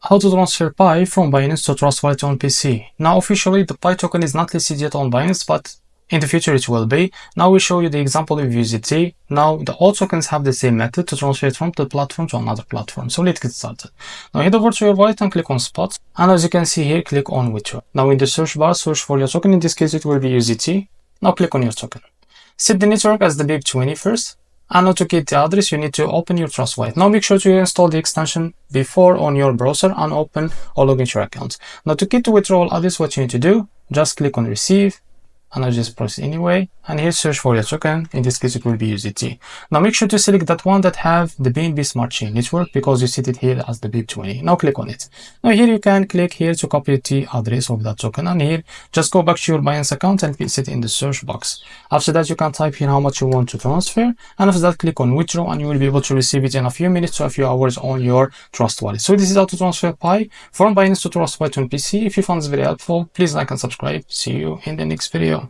How to transfer Pi from Binance to Trust Wallet on PC. Now officially the Pi token is not listed yet on Binance, but in the future it will be. Now we show you the example of USDT. Now the all tokens have the same method to transfer it from the platform to another platform. So let's get started. Now head over to your wallet and click on spot. And as you can see here, click on withdraw. Now in the search bar, search for your token. In this case it will be USDT. Now click on your token. Set the network as the BIP20 first. And now to get the address, you need to open your Trust Wallet. Now make sure to install the extension before on your browser and open or log into your account. Now to get the withdrawal address, what you need to do, just click on receive, and I'll just press anyway, and here search for your token. In this case it will be USDT. Now make sure to select that one that have the BNB Smart Chain Network because you set it here as the BIP20. Now click on it. Now here you can click here to copy the address of that token, and here just go back to your Binance account and paste it in the search box. After that you can type here how much you want to transfer, and after that click on withdraw, and you will be able to receive it in a few minutes to a few hours on your Trust Wallet. So this is how to transfer Pi from Binance to Trust Wallet on PC. If you found this very helpful, please like and subscribe. See you in the next video.